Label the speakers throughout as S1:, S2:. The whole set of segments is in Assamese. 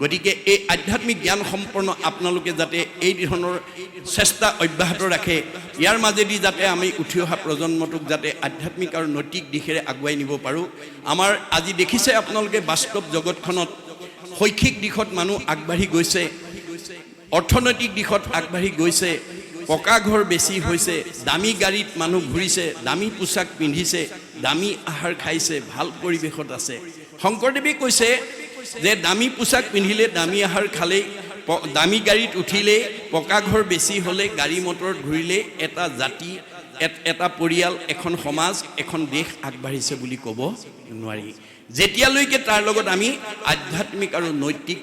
S1: গতিকে এই আধ্যাত্মিক জ্ঞান সম্পন্ন আপোনালোকে যাতে এই ধৰণৰ চেষ্টা অব্যাহত ৰাখে, ইয়াৰ মাজেদি যাতে আমি উঠি অহা প্ৰজন্মটোক যাতে আধ্যাত্মিক আৰু নৈতিক দিশেৰে আগুৱাই নিব পাৰোঁ। আমাৰ আজি দেখিছে আপোনালোকে বাস্তৱ জগতখনত শৈক্ষিক দিশত মানুহ আগবাঢ়ি গৈছে, অৰ্থনৈতিক দিশত আগবাঢ়ি গৈছে, পকা ঘৰ বেছি হৈছে, দামী গাড়ীত মানুহ ঘূৰিছে, দামী পোছাক পিন্ধিছে, দামী আহাৰ খাইছে, ভাল পৰিৱেশত আছে। শংকৰদেৱে কৈছে যে দামী পোছাক পিন্ধিলে, দামী আহাৰ খালেই, দামী গাড়ীত উঠিলে, পকা ঘৰ বেছি হ'লে, গাড়ী মটৰত ঘূৰিলে এটা জাতি, এটা পৰিয়াল, এখন সমাজ, এখন দেশ আগবাঢ়িছে বুলি ক'ব নোৱাৰি, যেতিয়ালৈকে তাৰ লগত আমি আধ্যাত্মিক আৰু নৈতিক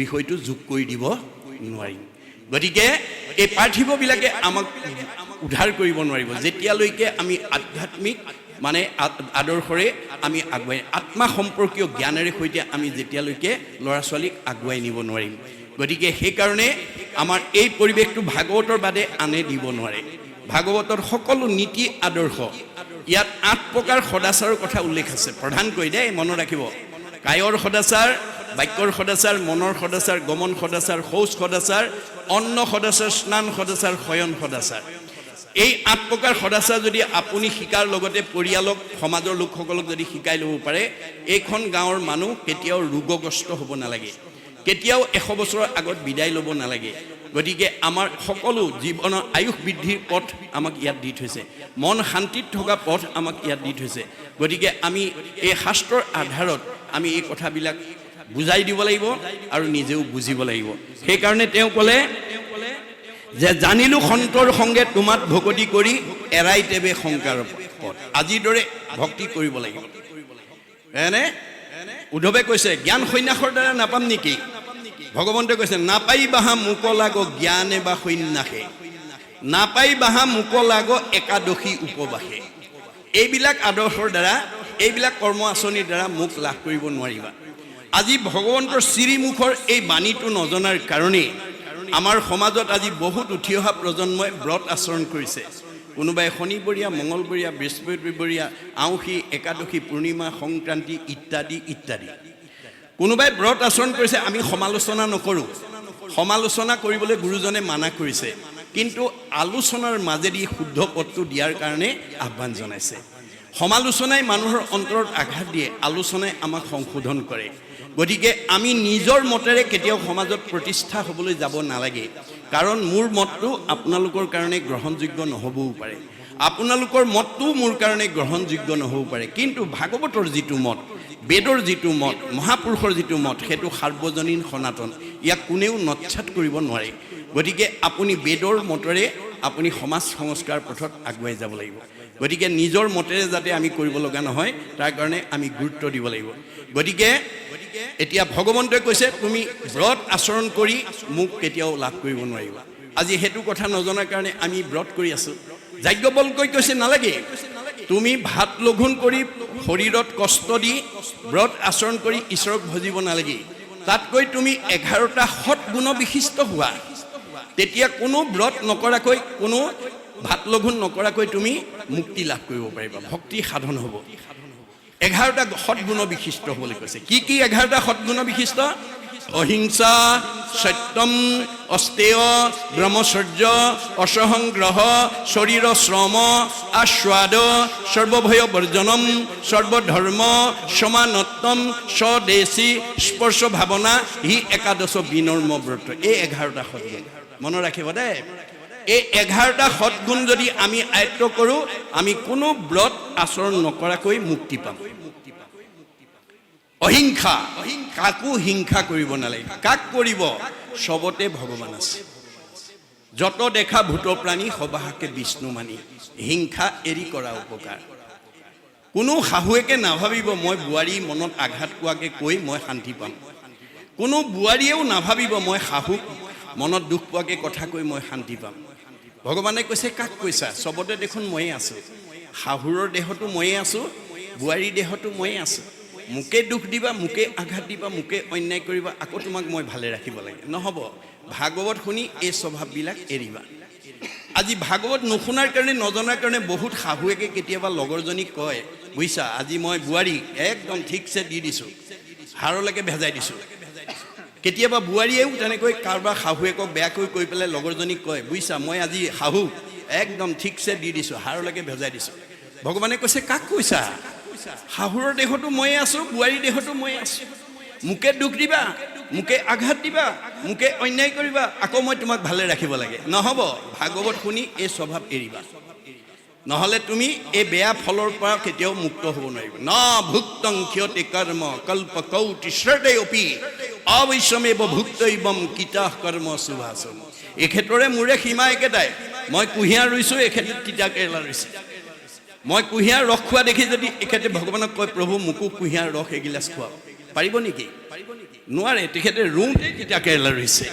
S1: বিষয়টো যোগ কৰি দিব নোৱাৰিম। গতিকে এই পাৰ্থিৱবিলাকে আমাক উদ্ধাৰ কৰিব নোৱাৰিব, যেতিয়ালৈকে আমি আধ্যাত্মিক মানে আদৰ্শৰে আমি আগুৱাই, আত্মা সম্পৰ্কীয় জ্ঞানেৰে সৈতে আমি যেতিয়ালৈকে ল'ৰা ছোৱালীক আগুৱাই নিব নোৱাৰিম। গতিকে সেইকাৰণে আমাৰ এই পৰিৱেশটো ভাগৱতৰ বাদে আনে দিব নোৱাৰে। ভাগৱতৰ সকলো নীতি আদৰ্শ, ইয়াত 8 প্ৰকাৰ সদাচাৰৰ কথা উল্লেখ আছে প্ৰধানকৈ, দেই মনত ৰাখিব। কায়ৰ সদাচাৰ, বাক্যৰ সদাচাৰ, মনৰ সদাচাৰ, গমন সদাচাৰ, শৌচ সদাচাৰ, অন্ন সদাচাৰ, স্নান সদাচাৰ, শয়ন সদাচাৰ। এই 8 প্ৰকাৰ সদাচাৰ যদি আপুনি শিকাৰ লগতে পৰিয়ালক, সমাজৰ লোকসকলক যদি শিকাই ল'ব পাৰে, এইখন গাঁৱৰ মানুহ কেতিয়াও ৰোগগ্ৰস্ত হ'ব নালাগে, কেতিয়াও 100 বছৰৰ আগত বিদায় ল'ব নালাগে। গতিকে আমাৰ সকলো জীৱনৰ আয়ুস বৃদ্ধিৰ পথ আমাক ইয়াত দি থৈছে, মন শান্তিত থকা পথ আমাক ইয়াত দি থৈছে। গতিকে আমি এই শাস্ত্ৰৰ আধাৰত আমি এই কথাবিলাক বুজাই দিব লাগিব আৰু নিজেও বুজিব লাগিব। সেইকাৰণে তেওঁ ক'লে যে জানিলো সন্তৰ সংগে তোমাত ভকতি কৰি এৰাই তেবে সংকাৰ পথ। আজিৰ দৰে ভক্তি কৰিব লাগিব। এনে উদ্ধৱে কৈছে জ্ঞান সন্যাসৰ দ্বাৰা নাপাম নেকি? ভগৱন্তই কৈছে নাপাই বাহা মোক লাগ জ্ঞানে বা সন্যাসে, নাপাই বাহা মোক লাগ একাদশী উপবাসে। এইবিলাক আদৰ্শৰ দ্বাৰা, এইবিলাক কৰ্ম আঁচনিৰ দ্বাৰা মোক লাভ কৰিব নোৱাৰিবা। আজি ভগৱন্তৰ শ্ৰীমুখৰ এই বাণীটো নজনাৰ কাৰণে আমাৰ সমাজত আজি বহুত উঠি অহা প্ৰজন্মই ব্ৰত আচৰণ কৰিছে। কোনোবাই শনিবৰীয়া, মঙলবৰীয়া, বৃহস্পতিবৰীয়া, আউসী, একাদশী, পূৰ্ণিমা, সংক্ৰান্তি ইত্যাদি ইত্যাদি কোনোবাই ব্ৰত আচৰণ কৰিছে। আমি সমালোচনা নকৰোঁ, সমালোচনা কৰিবলৈ গুৰুজনে মানা কৰিছে, কিন্তু আলোচনাৰ মাজেদি শুদ্ধ পথটো দিয়াৰ কাৰণে আহ্বান জনাইছে। সমালোচনাই মানুহৰ অন্তৰত আঘাত দিয়ে, আলোচনাই আমাক সংশোধন কৰে। গতিকে আমি নিজৰ মতেৰে কেতিয়াও সমাজত প্ৰতিষ্ঠা হ'বলৈ যাব নালাগে, কাৰণ মোৰ মতটো আপোনালোকৰ কাৰণে গ্ৰহণযোগ্য নহ'বও পাৰে, আপোনালোকৰ মতটো মোৰ কাৰণে গ্ৰহণযোগ্য নহ'বও পাৰে, কিন্তু ভাগৱতৰ যিটো মত, বেদৰ যিটো মত, মহাপুৰুষৰ যিটো মত, সেইটো সাৰ্বজনীন সনাতন, ইয়াক কোনেও নৎসাত কৰিব নোৱাৰে। গতিকে আপুনি বেদৰ মতেৰে আপুনি সমাজ সংস্কাৰ পথত আগুৱাই যাব লাগিব। গতিকে নিজৰ মতেৰে যাতে আমি কৰিব লগা নহয়, তাৰ কাৰণে আমি গুৰুত্ব দিব লাগিব। গতিকে এতিয়া ভগৱন্তই কৈছে তুমি ব্ৰত আচৰণ কৰি মোক কেতিয়াও লাভ কৰিব নোৱাৰিবা। আজি সেইটো কথা নজনাৰ কাৰণে আমি ব্ৰত কৰি আছোঁ। যাজ্ঞবল্ক্যই কৈছে নালাগে, তুমি ভাত লঘোণ কৰি শৰীৰত কষ্ট দি ব্ৰত আচৰণ কৰি ঈশ্বৰক ভজিব নালাগে, তাতকৈ তুমি 11টা সৎ গুণ বিশিষ্ট হোৱা, তেতিয়া কোনো ব্ৰত নকৰাকৈ, কোনো ভাত লঘোণ নকৰাকৈ তুমি মুক্তি লাভ কৰিব পাৰিবা, ভক্তি সাধন হ'ব। 11টা সৎগুণ বিশিষ্ট হ'বলৈ কৈছে। কি কি 11টা সৎগুণ বিশিষ্ট? অহিংসা, সত্যম, অস্তেয়, ব্ৰহ্মচৰ্য, অসহংগ্ৰহ, শৰীৰ শ্ৰম, আস্বাদ, সৰ্বভয় বৰ্জনম, সৰ্বধৰ্ম সমানত্তম, স্বদেশী, স্পৰ্শ ভাৱনা, হি একাদশ বিনৰ্ম ব্ৰত। এই 11টা সৎগুণ মনত ৰাখিব দেই। এই 11টা সৎগুণ যদি আমি আয়ত্ব কৰোঁ, আমি কোনো ব্ৰত আচৰণ নকৰাকৈ মুক্তি পাম। অহিংসা, কাকো হিংসা কৰিব নালাগে। কাক কৰিব? চবতে ভগৱান আছে। যত দেখা ভূত প্ৰাণী সবাহাকে বিষ্ণু মানি, হিংসা এৰি কৰা উপকাৰ। কোনো শাহুৱেকে নাভাবিব মই বোৱাৰী মনত আঘাত পোৱাকে কৈ মই শান্তি পাম, কোনো বোৱাৰীয়েও নাভাবিব মই শাহুক মনত দুখ পোৱাকে কথা কৈ মই শান্তি পাম। ভগৱানে কৈছে কাক কৈছা? চবতে দেখোন ময়ে আছোঁ, শাহুৰৰ দেহতো ময়ে আছোঁ, বোৱাৰীৰ দেহতো ময়ে আছোঁ। মোকে দুখ দিবা, মোকে আঘাত দিবা, মোকে অন্যায় কৰিবা, আকৌ তোমাক মই ভালে ৰাখিব লাগে, নহ'ব। ভাগৱত শুনি এই স্বভাৱবিলাক এৰিবা। আজি ভাগৱত নুশুনাৰ কাৰণে, নজনাৰ কাৰণে বহুত শাহুৱেকে কেতিয়াবা লগৰজনীক কয়, বুজিছা আজি মই বোৱাৰী একদম ঠিকছে দি দিছোঁ, হাড়লৈকে ভেজাই দিছোঁ, কেতিয়াবা বোৱাৰীয়েও তেনেকৈ কাৰোবাৰ শাহুৱেকক বেয়াকৈ কৈ পেলাই লগৰজনীক কয়, বুজিছা মই আজি শাহু একদম ঠিকছে দি দিছোঁ, হাড়লৈকে ভেজাই দিছোঁ। ভগৱানে কৈছে কাক কৈছা? শাহুৰৰ দেহতো ময়ে আছোঁ, বোৱাৰীৰ দেহতো ময়ে আছোঁ। মোকে দুখ দিবা, মোকে আঘাত দিবা, মোকে অন্যায় কৰিবা, আকৌ মই তোমাক ভালে ৰাখিব লাগে, নহ'ব। ভাগৱত শুনি এই স্বভাৱ এৰিবা, নহ'লে তুমি এই বেয়া ফলৰ পৰা কেতিয়াও মুক্ত হ'ব নোৱাৰিবা। ন ভুক্তং ক্ষতি কৰ্ম কল্প কৌটি শ্ৰদে অপি অৱশ্যমেব ভুক্তৈবম কিতাহ কৰ্ম শুভাচন। এই ক্ষেত্ৰৰে মোৰে সীমা একেটাই। মই কুঁহিয়াৰ ৰুইছোঁ, এখেতে তিতা কেৰেলা ৰুইছে। মই কুঁহিয়াৰ ৰস খোৱা দেখি যদি এখেতে ভগৱানক কয় প্ৰভু মোকো কুঁহিয়াৰ ৰস এগিলাচ খুৱাওক, পাৰিব নেকি? নোৱাৰে। তেখেতে ৰুওঁতে তিতা কেৰেলা ৰুইছে,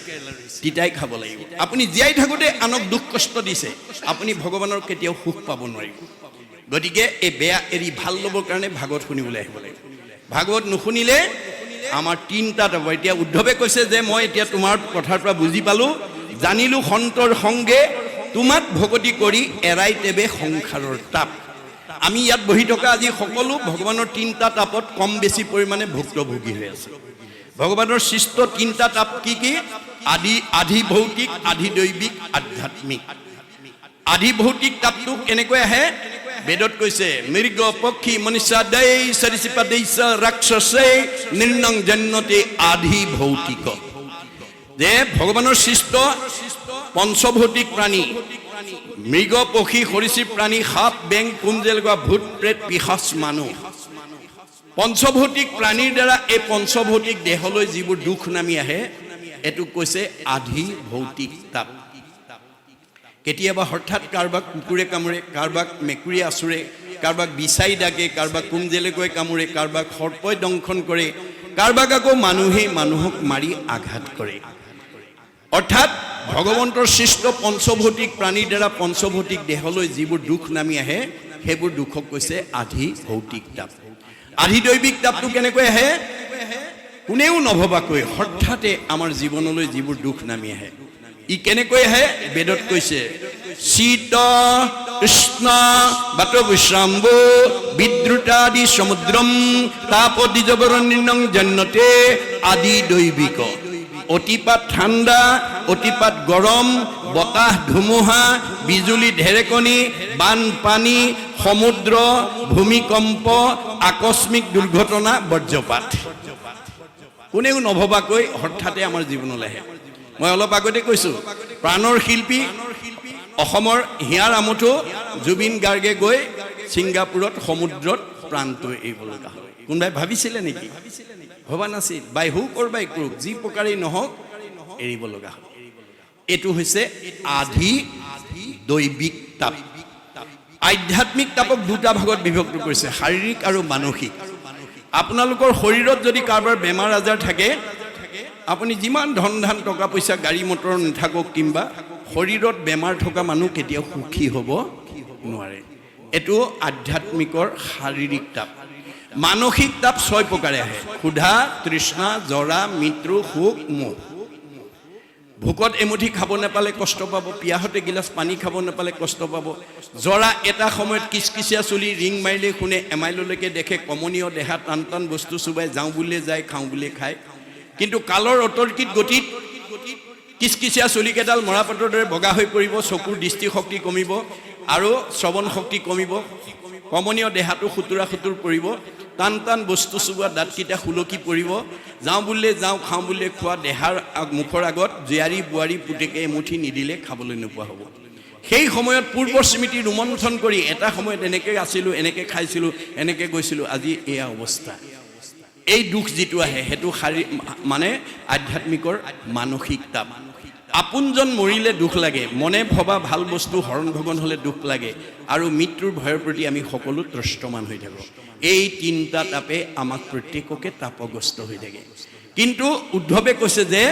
S1: তিতাই খাব লাগিব। আপুনি জীয়াই থাকোঁতে আনক দুখ কষ্ট দিছে, আপুনি ভগৱানৰ কেতিয়াও সুখ পাব নোৱাৰিব। গতিকে এই বেয়া এৰি ভাল ল'বৰ কাৰণে ভাগৱত শুনিবলৈ আহিব লাগিব। ভাগৱত নুশুনিলে আমাৰ তিনিটাত হ'ব। এতিয়া উদ্ধৱে কৈছে যে মই এতিয়া তোমাৰ কথাৰ পৰা বুজি পালোঁ, জানিলোঁ সন্তৰ সংগে তোমাক ভকতি কৰি এৰাই তেবে সংসাৰৰ তাপ। আমি ইয়াত বহি থকা আজি সকলো ভগৱানৰ তিনিটা তাপত কম বেছি পৰিমাণে ভুক্তভোগী হৈ আছে। ভগৱানৰ সৃষ্ট তিনিটা তাপ কি কি? আধি ভৌতিক, আধি দৈবিক, আধ্যাত্মিক। আধি ভৌতিক তাপটো কেনেকৈ আহে? বেদত কৈছে মৃগ পক্ষী মনুষ্য দৈ সৰিসৃপ দৈস ৰাক্ষসে নিৰ্ণং জন্যতে আধি ভৌতিক। যে ভগৱানৰ সৃষ্ট পঞ্চভৌতিক প্ৰাণী, মৃগ পক্ষী সৰীসৃপ প্ৰাণী, সাপ বেং কুঞ্জেলগা ভূত প্ৰেত পিশাচ মানুহ, পঞ্চভৌতিক প্ৰাণীৰ দ্বাৰা এই পঞ্চভৌতিক দেহলৈ যিবোৰ দুখ নামি আহে এইটো কৈছে আধি ভৌতিক তাপ। কেতিয়াবা হঠাৎ কাৰোবাক কুকুৰে কামুৰে, কাৰোবাক মেকুৰীয়ে আঁচুৰে, কাৰোবাক বিচাই ডাকে, কাৰোবাক কুঞ্জেলেকৈ কামুৰে, কাৰোবাক সৰ্পই দংশন কৰে, কাৰোবাক আকৌ মানুহে মানুহক মাৰি আঘাত কৰে। অৰ্থাৎ ভগৱন্তৰ সৃষ্ট পঞ্চভৌতিক প্ৰাণীৰ দ্বাৰা পঞ্চভৌতিক দেহলৈ যিবোৰ দুখ নামি আহে সেইবোৰ দুখক কৈছে আধি ভৌতিক তাপ। আধি দৈবিক তাপটো কেনেকৈ আহে? কোনেও নভবাকৈ হঠাতে আমাৰ জীৱনলৈ যিবোৰ দুখ নামি আহে। ই কেনেকৈ আহে? বেদত কৈছে শীত উষ্ণ বাত বিশ্ৰাম্ব বিদ্ৰুতাদি সমুদ্ৰম তাপ দ্বিজবৰণ্যং জন্যতে আদি দৈবিক। অতিপাত ঠাণ্ডা, অতিপাত গৰম, বতাহ ধুমুহা, বিজুলী ঢেৰেকণি, বানপানী, সমুদ্ৰ, ভূমিকম্প, আকস্মিক দুৰ্ঘটনা, বজ্ৰপাত কোনেও নভবাকৈ হঠাতে আমাৰ জীৱনলৈ আহে। মই অলপ আগতে কৈছোঁ প্ৰাণৰ শিল্পী অসমৰ হিয়াৰ আমঠু জুবিন গাৰ্গে গৈ ছিংগাপুৰত সমুদ্ৰত প্ৰাণটো এৰিব লগা হ'ল। কোনোবাই ভাবিছিলে নেকি? ভবা নাছিল। বাই হুক অৰ বাই ক্ৰুক, যি প্ৰকাৰেই নহওক এৰিব লগা হ'ল। এইটো হৈছে আধি দৈবিক তাপ। আধ্যাত্মিক তাপক দুটা ভাগত বিভক্ত কৰিছে, শাৰীৰিক আৰু মানসিক। আপোনালোকৰ শৰীৰত যদি কাৰোবাৰ বেমাৰ আজাৰ থাকে, আপুনি যিমান ধন ধান টকা পইচা গাড়ী মটৰ নাথাকক কিংবা শৰীৰত বেমাৰ থকা মানুহ কেতিয়াও সুখী হ'ব নোৱাৰে। এইটো আধ্যাত্মিকৰ শাৰীৰিক তাপ। মানসিক তাপ 6 প্ৰকাৰে আহে। ক্ষুধা, তৃষ্ণা, জৰা, মৃত্যু, শোক, মোহ। ভোকত এমুঠি খাব নাপালে কষ্ট পাব, পিয়াহত এগিলাচ পানী খাব নাপালে কষ্ট পাব। জৰা এটা সময়ত কিচকিচিয়া চুলি, ৰিং মাৰিলে শুনে, এমাইললৈকে দেখে, কমনীয় দেহা, টান টান বস্তু চুবাই, যাওঁ বুলিয়ে যায়, খাওঁ বুলিয়ে খায়। কিন্তু কালৰ অতৰ্কিত গতিত কিচকিচিয়া চুলিকেইডাল মৰাপাতৰ দৰে বগা হৈ পৰিব, চকুৰ দৃষ্টিশক্তি কমিব আৰু শ্ৰৱণ শক্তি কমিব, কমনীয় দেহাটো সুতুৰা সুতুৰ পৰিব, টান টান বস্তু চুবোৱা দাঁতকেইটা সুলকি পৰিব, যাওঁ বুলিলে যাওঁ, খাওঁ বুলিলে খোৱা, দেহাৰ মুখৰ আগত জীয়াৰী বোৱাৰী পুতেকে এমুঠি নিদিলে খাবলৈ নোপোৱা হ'ব। সেই সময়ত পূৰ্ব স্মৃতি ৰোমন্থন কৰি এটা সময়ত এনেকৈ আছিলোঁ, এনেকৈ খাইছিলোঁ, এনেকৈ গৈছিলোঁ, আজি এয়া অৱস্থা। এই দুখ যিটো আহে সেইটো মানে আধ্যাত্মিকৰ মানসিক তাপ। আপোনজন মৰিলে দুখ লাগে, মনে ভবা ভাল বস্তু হৰণ ভগন হ'লে দুখ লাগে, আৰু মৃত্যুৰ ভয়ৰ প্ৰতি আমি সকলো ত্ৰস্তমান হৈ থাকোঁ। এই তিনিটা তাপে আমাক প্ৰত্যেককে তাপগ্ৰস্ত হৈ থাকে। কিন্তু উদ্ধৱে কৈছে যে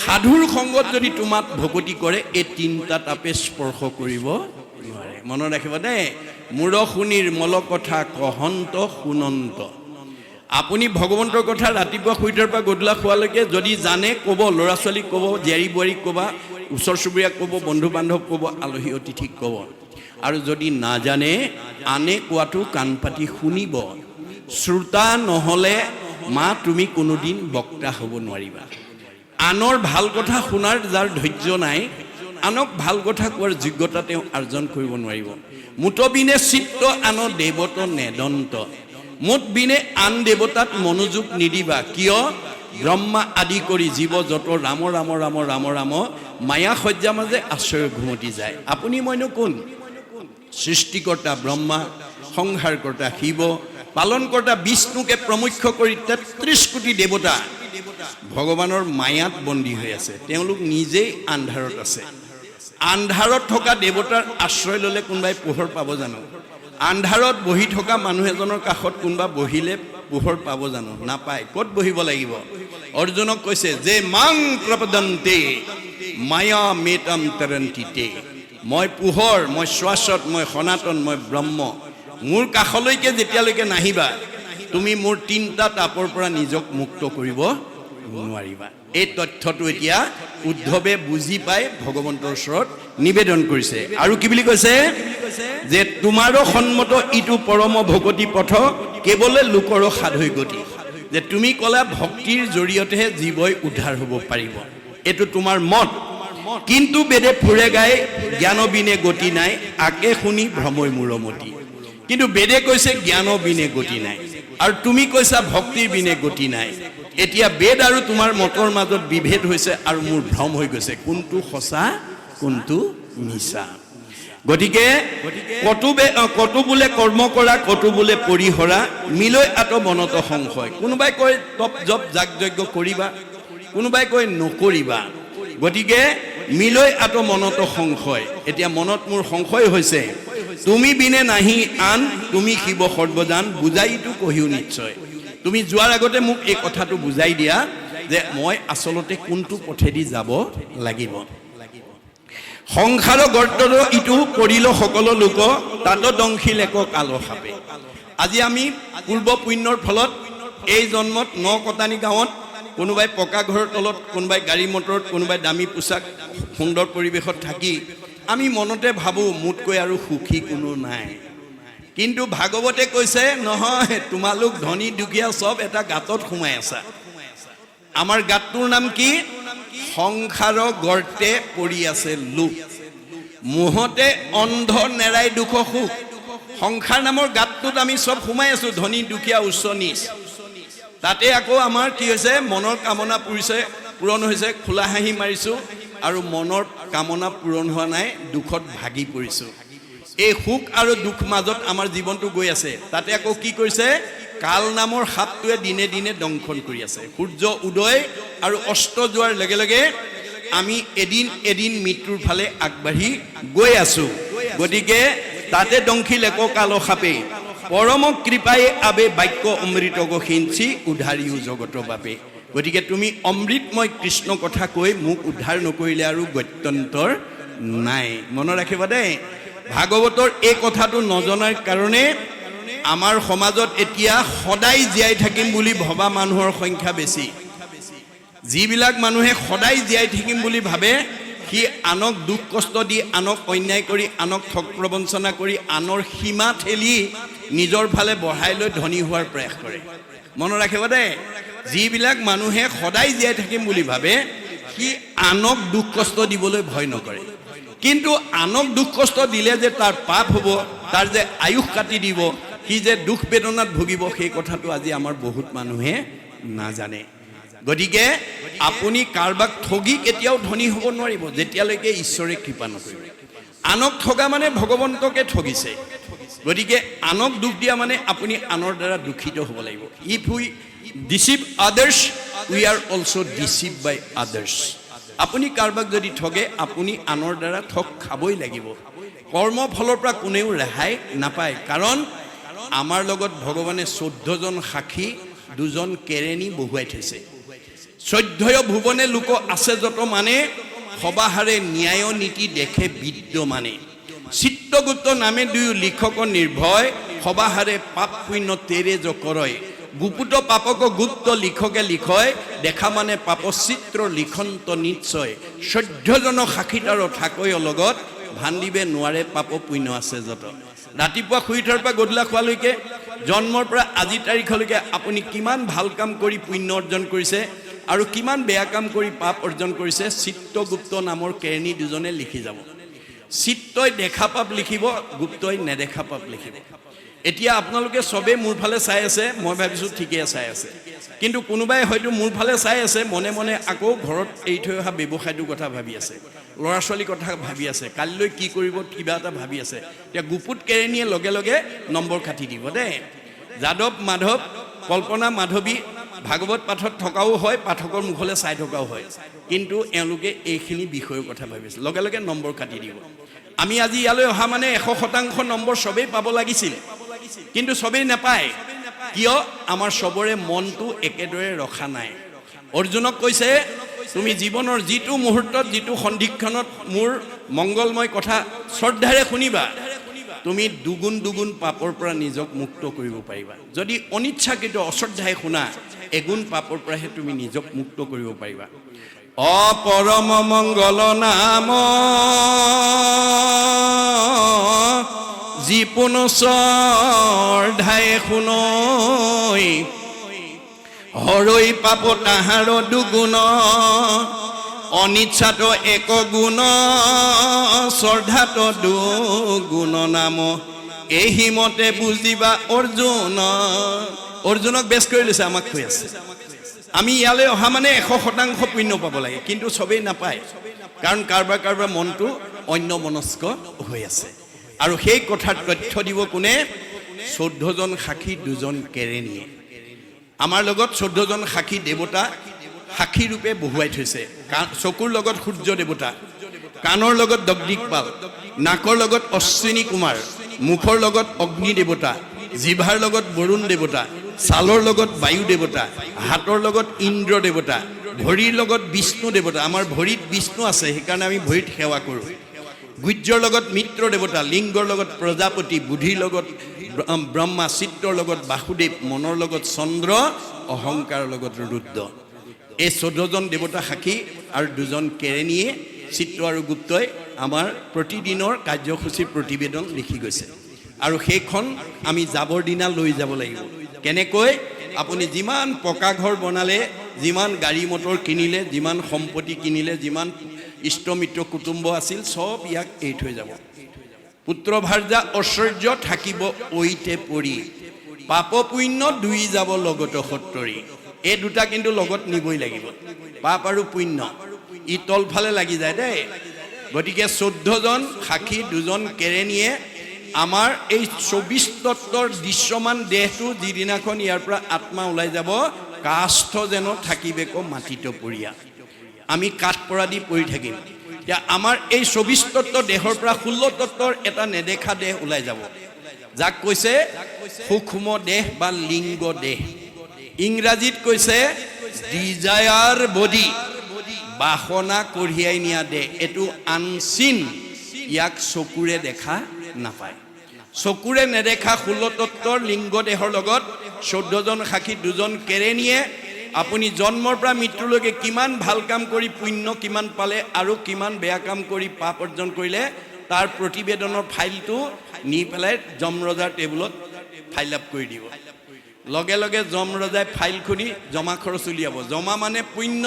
S1: সাধুৰ সংগত যদি তোমাক ভকতি কৰে এই তিনিটা তাপে স্পৰ্শ কৰিব নোৱাৰে। মনত ৰাখিব দেই, মূৰ শুনিৰ মল কথা কহন্ত শুনন্ত। আপুনি ভগৱন্তৰ কথা ৰাতিপুৱা শুই উঠাৰ পৰা গধূলা খোৱালৈকে যদি জানে ক'ব, ল'ৰা ছোৱালীক ক'ব, জীয়াৰী বোৱাৰীক ক'বা, ওচৰ চুবুৰীয়াক ক'ব, বন্ধু বান্ধৱ ক'ব, আলহী অতিথিক ক'ব। আৰু যদি নাজানে আনে কোৱাটো কাণ পাতি শুনিব। শ্ৰোতা নহ'লে মা তুমি কোনোদিন বক্তা হ'ব নোৱাৰিবা। আনৰ ভাল কথা শুনাৰ যাৰ ধৈৰ্য নাই, আনক ভাল কথা কোৱাৰ যোগ্যতা তেওঁ অৰ্জন কৰিব নোৱাৰিব। মুঠ বিনে চিত্ত আন দেৱত নেদন্ত, মুঠ বিনে আন দেৱতাত মনোযোগ নিদিবা, কিয় ব্ৰহ্মা আদি কৰি জীৱ যত ৰাম ৰাম ৰাম ৰাম ৰাম মায়া সজ্জা মাজে আশ্ৰয় ঘুমতি যায়। আপুনি মইনো কোন? সৃষ্টিকৰ্তা ব্ৰহ্মা, সংহাৰকৰ্তা শিৱ, পালনকৰ্তা বিষ্ণুকে প্ৰমুখ্য কৰি ৩৩ কোটি দেৱতা ভগৱানৰ মায়াত বন্দী হৈ আছে। তেওঁলোক নিজেই আন্ধাৰত আছে। আন্ধাৰত থকা দেৱতাৰ আশ্ৰয় ল'লে কোনোবাই পোহৰ পাব জানো? আন্ধাৰত বহি থকা মানুহ এজনৰ কাষত কোনোবা বহিলে পোহৰ পাব জানো? নাপায়। ক'ত বহিব লাগিব? অৰ্জুনক কৈছে যে মাং প্ৰপদন্তে মায়া মেতম তৰন্তিতে, মই পোহৰ, মই শ্বাসত, মই সনাতন, মই ব্ৰহ্ম। মোৰ কাষলৈকে যেতিয়ালৈকে নাহিবা তুমি মোৰ ৩টা তাপৰ পৰা নিজক মুক্ত কৰিব নোৱাৰিবা। এই তথ্যটো এতিয়া উদ্ধৱে বুজি পাই ভগৱন্তৰ ওচৰত নিবেদন কৰিছে। আৰু কি বুলি কৈছে? যে তোমাৰো সন্মত ইটো পৰম ভগতি পথ, কেৱলে লোকৰ সাধৈ গতি। যে তুমি ক'লা ভক্তিৰ জৰিয়তেহে জীৱই উদ্ধাৰ হ'ব পাৰিব, এইটো তোমাৰ মত। কিন্তু বেদে ফুৰে গাই জ্ঞান বিনে গতি নাই, আকে শুনি ভ্ৰমই মূৰমতি। কিন্তু বেদে কৈছে জ্ঞান বিনে গতি নাই, আৰু তুমি কৈছা ভক্তিৰ বিনে গতি নাই। এতিয়া বেদ আৰু তোমাৰ মতৰ মাজত বিভেদ হৈছে আৰু মোৰ ভ্ৰম হৈ গৈছে, কোনটো সঁচা কোনটো মিছা। গতিকে কতো বোলে কৰ্ম কৰা, কতো বোলে পৰিহৰা, মিলৈ আত মনত সংশয়। কোনোবাই কয় তপ জপ যাগ যজ্ঞ কৰিবা, কোনোবাই কয় নকৰিবা। গতিকে মিলৈ আত মনত সংশয়। এতিয়া মনত মোৰ সংশয় হৈছে, তুমি বিনে নাহি আন, তুমি শিৱ সৰ্বজান, বুজাইতো কহিও নিশ্চয়। তুমি যোৱাৰ আগতে মোক এই কথাটো বুজাই দিয়া যে মই আচলতে কোনটো পথেদি যাব লাগিব। সংসাৰ গৰ্তৰ ইটো পৰিল সকলো লোক, তাত দংশিল এক কাল সাপে। আজি আমি পূৰ্ব পুণ্যৰ ফলত এই জন্মত নকটানি গাঁৱত কোনোবাই পকা ঘৰৰ তলত, কোনোবাই গাড়ী মটৰত, কোনোবাই দামী পোছাক, সুন্দৰ পৰিৱেশত থাকি আমি মনতে ভাবোঁ মোতকৈ আৰু সুখী কোনো নাই। কিন্তু ভাগৱতে কৈছে নহয়, তোমালোক ধনী দুখীয়া চব এটা গাঁতত সোমাই আছা। আমাৰ গাঁতটোৰ নাম কি? সংসাৰ গৰ্তে পৰি আছে লোক, মোহতে অন্ধ নেৰাই দুখ সুখ। সংসাৰ নামৰ গাঁতটোত আমি চব সোমাই আছো, ধনী দুখীয়া উচ্চ নীচ। তাতে আকৌ আমাৰ কি হৈছে? মনৰ কামনা পূৰণ হৈছে, খোলা হাঁহি মাৰিছোঁ, আৰু মনৰ কামনা পূৰণ হোৱা নাই, দুখত ভাগি পৰিছোঁ। এই সুখ আৰু দুখ মাজত আমাৰ জীৱনটো গৈ আছে। তাতে আকৌ কি কৰিছে? কাল নামৰ সাপটোৱে দিনে দিনে দংশন কৰি আছে। সূৰ্য উদয় আৰু অস্ত যোৱাৰ লগে লগে আমি এদিন এদিন মৃত্যুৰ ফালে আগবাঢ়ি গৈ আছো। গতিকে তাতে দংশিল এক কাল সাপে, পৰম কৃপাই আবে বাক্য অমৃত গসিঞ্চি, উদ্ধাৰিও জগত বাপে। গতিকে তুমি অমৃতময় কৃষ্ণ কথা কৈ মোক উদ্ধাৰ নকৰিলে আৰু গত্যন্তৰ নাই। মনত ৰাখিবা দেই, ভাগৱতৰ এই কথাটো নজনাৰ কাৰণে আমাৰ সমাজত এতিয়া সদায় জীয়াই থাকিম বুলি ভবা মানুহৰ সংখ্যা বেছি। যিবিলাক মানুহে সদায় জীয়াই থাকিম বুলি ভাবে, সি আনক দুখ কষ্ট দি, আনক অন্যায় কৰি, আনক ঠগ প্ৰবঞ্চনা কৰি, আনৰ সীমা ঠেলি নিজৰ ফালে বঢ়াই লৈ ধনী হোৱাৰ প্ৰয়াস কৰে। মনত ৰাখিব দেই, যিবিলাক মানুহে সদায় জীয়াই থাকিম বুলি ভাবে, সি আনক দুখ কষ্ট দিবলৈ ভয় নকৰে। কিন্তু আনক দুখ কষ্ট দিলে যে তাৰ পাপ হ'ব, তাৰ যে আয়ুস কাটি দিব, সি যে দুখ বেদনাত ভুগিব, সেই কথাটো আজি আমাৰ বহুত মানুহে নাজানে। গতিকে আপুনি কাৰোবাক ঠগি কেতিয়াও ধনী হ'ব নোৱাৰিব যেতিয়ালৈকে ঈশ্বৰে কৃপা নকৰিব। আনক ঠগা মানে ভগৱন্তকে ঠগিছে। গতিকে আনক দুখ দিয়া মানে আপুনি আনৰ দ্বাৰা দুখিত হ'ব লাগিব। If we deceive others, we are also' deceive by others. আপুনি কাৰোবাক যদি ঠগে, আপুনি আনৰ দ্বাৰা ঠগ খাবই লাগিব। কৰ্মফলৰ পৰা কোনেও ৰেহাই নাপায়। কাৰণ আমাৰ লগত ভগৱানে 14জন সাক্ষী, 2জন কেৰেণী বহুৱাই থৈছে। 14 ভুৱনে লোক আছে যত মানে, সবাহাৰে ন্যায় নীতি দেখে বিদ্যমানে। চিত্ৰগুপ্ত নামে দুয়ো লিখক নিৰ্ভয়, সবাহাৰে পাপ পুণ্য তেৰে য কৰয়। গুপুত পাপক গুপ্ত লিখকে লিখয়, দেখা মানে পাপ চিত্ৰ লিখন্ত নিশ্চয়। 14জন সাক্ষীতাৰ থাকৈ লগত, ভান্দিবে নোৱাৰে পাপ পুণ্য আছে যত। ৰাতিপুৱা শুই উঠাৰ পৰা গধূলা খোৱালৈকে, জন্মৰ পৰা আজি তাৰিখলৈকে আপুনি কিমান ভাল কাম কৰি পুণ্য অৰ্জন কৰিছে, আৰু কিমান বেয়া কাম কৰি পাপ অৰ্জন কৰিছে চিত্ৰগুপ্ত নামৰ কেৰণী দুজনে লিখি যাব চিত্ৰই দেখা পাপ লিখিব গুপ্তই নেদেখা পাপ লিখিব এতিয়া আপোনালোকে সবে মোৰ ফালে চাই আছে মই ভাবিছো ঠিকই চাই আছে কিন্তু কোনোবাই হয়তো মোৰ ফালে চাই আছে মনে মনে আকৌ ঘৰত এই থৈ অহা ব্যৱসায়টোৰ কথা ভাবি আছে ল'ৰা ছোৱালীৰ কথা ভাবি আছে কালিলৈ কি কৰিব কিবা এটা ভাবি আছে এতিয়া গুপুত কেৰেণীয়ে লগে লগে নম্বৰ কাটি দিব দেই যাদৱ মাধৱ কল্পনা মাধৱী ভাগৱত পাঠত থকাও হয় পাঠকৰ মুখলৈ চাই থকাও হয় কিন্তু এওঁলোকে এইখিনি বিষয়ৰ কথা ভাবিছে লগে লগে নম্বৰ কাটি দিব আমি আজি ইয়ালৈ অহা মানে 100% নম্বৰ সবেই পাব লাগিছিল কিন্তু সবেই নাপায় কিয় আমাৰ সবৰে মনটো একেদৰে ৰখা নাই অৰ্জুনক কৈছে তুমি জীৱনৰ যিটো মুহূৰ্তত যিটো সন্ধিক্ষণত মোৰ মংগলময় কথা শ্ৰদ্ধাৰে শুনিবা তুমি দুগুণ পাপৰ পৰা নিজক মুক্ত কৰিব পাৰিবা যদি অনিচ্ছাকৃত অশ্ৰদ্ধাই শুনা এগুণ পাপৰ পৰাহে তুমি নিজক মুক্ত কৰিব পাৰিবা অপৰম মংগল নাম যিপুন শ্ৰদ্ধাই শুনৈ হৰৈ পাপ তাহাৰ দুগুণ অনিচ্ছাত এক গুণ শ্ৰদ্ধাত দুগুণ নাম এই মতে বুজিবা অৰ্জুনক বেছ কৰি লৈছে আমাক কৈ আছে আমি ইয়ালৈ অহা মানে 100% পুণ্য পাব লাগে কিন্তু সবেই নাপায় কাৰণ কাৰোবাৰ মনটো অন্য মনস্ক হৈ আছে আৰু সেই কথাৰ তথ্য দিব কোনে 14 জন সাক্ষী 2 জন কেৰেণীয়ে আমাৰ লগত 14 জন সাক্ষী দেৱতা সাক্ষী ৰূপে বহুৱাই থৈছে চকুৰ লগত সূৰ্য দেৱতা কাণৰ লগত দগদিকপাল নাকৰ লগত অশ্বিনী কুমাৰ মুখৰ লগত অগ্নি দেৱতা জিভাৰ লগত বৰুণ দেৱতা ছালৰ লগত বায়ু দেৱতা হাতৰ লগত ইন্দ্ৰ দেৱতা ভৰিৰ লগত বিষ্ণু দেৱতা আমাৰ ভৰিত বিষ্ণু আছে সেইকাৰণে আমি ভৰিত সেৱা কৰোঁ গুজ্জৰ লগত মিত্ৰ দেৱতা লিংগৰ লগত প্ৰজাপতি বুদ্ধিৰ লগত ব্ৰহ্মা চিত্ৰৰ লগত বাসুদেৱ মনৰ লগত চন্দ্ৰ অহংকাৰৰ লগত ৰুদ্ৰ এই 14 জন দেৱতা সাক্ষী আৰু 2 জন কেৰেণীয়ে চিত্ৰ আৰু গুপ্তই আমাৰ প্ৰতিদিনৰ কাৰ্যসূচী প্ৰতিবেদন লিখি গৈছে আৰু সেইখন আমি যাবৰ দিনা লৈ যাব লাগিব কেনেকৈ আপুনি যিমান পকা ঘৰ বনালে যিমান গাড়ী মটৰ কিনিলে যিমান সম্পত্তি কিনিলে যিমান ইষ্টমিত্ৰ কুটুম্ব আছিল সব ইয়াক এই থৈ যাব পুত্ৰ ভাৰ্যা ঐশ্বৰ্য থাকিব ঐতে পৰি পাপ পুণ্য দুই যাব লগত সত্তৰি এই দুটা কিন্তু লগত নিবই লাগিব পাপ আৰু পুণ্য ই তলফালে লাগি যায় দেই গতিকে 14 জন সাক্ষী 2 জন কেৰেণীয়ে আমাৰ এই 24 তত্ত্বৰ দৃশ্যমান দেহটো যিদিনাখন ইয়াৰ পৰা আত্মা ওলাই যাব কাষ্ঠ যেন থাকিবেক মাটিত পৰিয়া আমি কাঠ পৰা দি পৰি থাকিম এতিয়া আমাৰ এই 24 তত্ত্ব দেহৰ পৰা 16 তত্ত্বৰ এটা নেদেখা দেহ ওলাই যাব যাক কৈছে সূক্ষ্ম দেহ বা লিংগ দেহ ইংৰাজীত কৈছে ডিজায়াৰ বডি বাসনা কঢ়িয়াই নিয়া দেহ এটো আনচিন ইয়াক চকুৰে দেখা নাপায় চকুৰে নেদেখা 16 তত্ত্বৰ লিংগ দেহৰ লগত 14 জন সাক্ষী 2 জন কেৰেণীয়ে আপুনি জন্মৰ পৰা মৃত্যুলৈকে কিমান ভাল কাম কৰি পুণ্য কিমান পালে আৰু কিমান বেয়া কাম কৰি পাপ অৰ্জন কৰিলে তাৰ প্ৰতিবেদনৰ ফাইলটো নি পেলাই যমৰজাৰ টেবুলত ফাইল আপ কৰি দিব লগে লগে যমৰজাই ফাইল খুলি জমা খৰচ উলিয়াব জমা মানে পুণ্য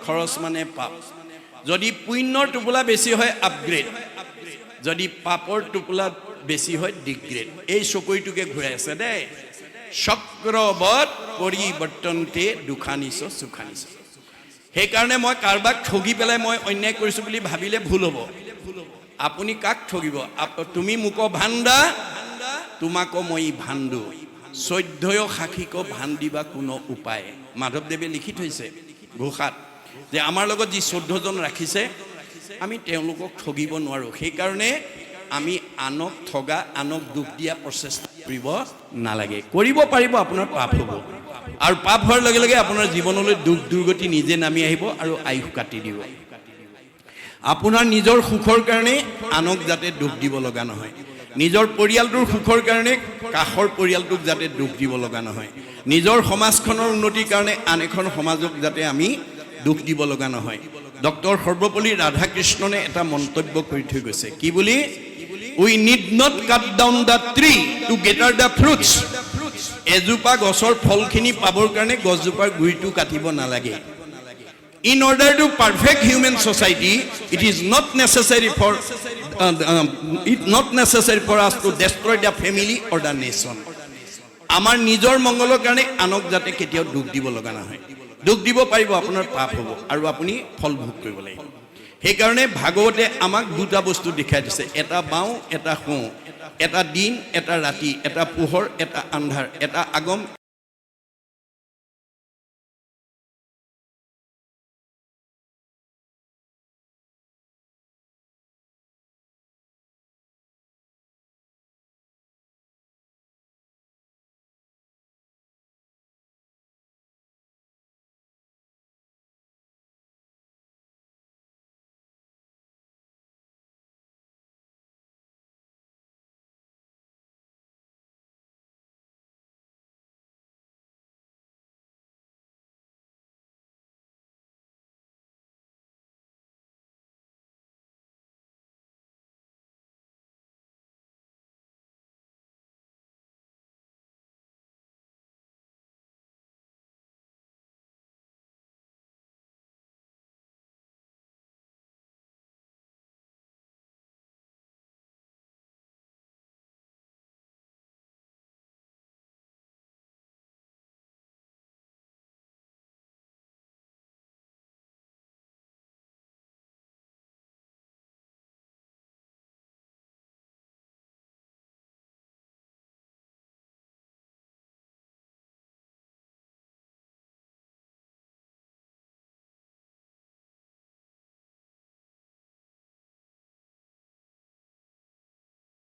S1: খৰচ মানে পাপ যদি পুণ্যৰ টোপোলা বেছি হয় আপগ্ৰেড যদি পাপৰ টোপোলা বেছি হয় ডিগ্ৰেড এই চকৰিটোকে ঘূৰাই আছে দেই চক্ৰবত পৰিৱৰ্তনতে দুখানিছ সুখানিছ সেইকাৰণে মই কাৰোবাক ঠগি পেলাই মই অন্যায় কৰিছোঁ বুলি ভাবিলে ভুল হ'ব আপুনি কাক ঠগিব তুমি মোক ভাণ্ডা তোমাক মই ভাণ্ডু 14 সাক্ষীক ভাণ্ডিবা কোনো উপায় মাধৱদেৱে লিখি থৈছে ঘোষাত যে আমাৰ লগত যি 14 জন ৰাখিছে আমি তেওঁলোকক ঠগিব নোৱাৰোঁ সেইকাৰণে আমি আনক ঠগা আনক দুখ দিয়া প্ৰচেষ্টা কৰিব নালাগে কৰিব পাৰিব আপোনাৰ পাপ হ'ব আৰু পাপ হোৱাৰ লগে লগে আপোনাৰ জীৱনলৈ দুখ দুৰ্গতি নিজে নামি আহিব আৰু আয়ুস কাটি দিব আপোনাৰ নিজৰ সুখৰ কাৰণে আনক যাতে দুখ দিব লগা নহয় নিজৰ পৰিয়ালটোৰ সুখৰ কাৰণে কাষৰ পৰিয়ালটোক যাতে দুখ দিব লগা নহয় নিজৰ সমাজখনৰ উন্নতিৰ কাৰণে আন এখন সমাজক যাতে আমি দুখ দিব লগা নহয় ডক্টৰ সৰ্বপল্লী ৰাধাকৃষ্ণনে এটা মন্তব্য কৰি থৈ গৈছে কি বুলি we need not cut down the tree to gather the fruits এজোপা গছৰ ফলখিনি পাবৰ কাৰণে গছজোপাৰ গুৰিটো কাটিব নালাগে In order to perfect human society, it is not necessary for us to destroy the family or the nation. আমাৰ নিজৰ মংগলৰ কাৰণে আনক যাতে কেতিয়াও দুখ দিব লগা নহয়। দুখ দিব পাৰিব আপোনাৰ পাপ হ'ব আৰু আপুনি ফল ভোগ কৰিব লাগিব। সেইকাৰণে ভাগৱতে আমাক দুটা বস্তু দেখাই দিছে, এটা বাওঁ এটা সোঁ, এটা দিন এটা ৰাতি, এটা পোহৰ এটা আন্ধাৰ, এটা আগম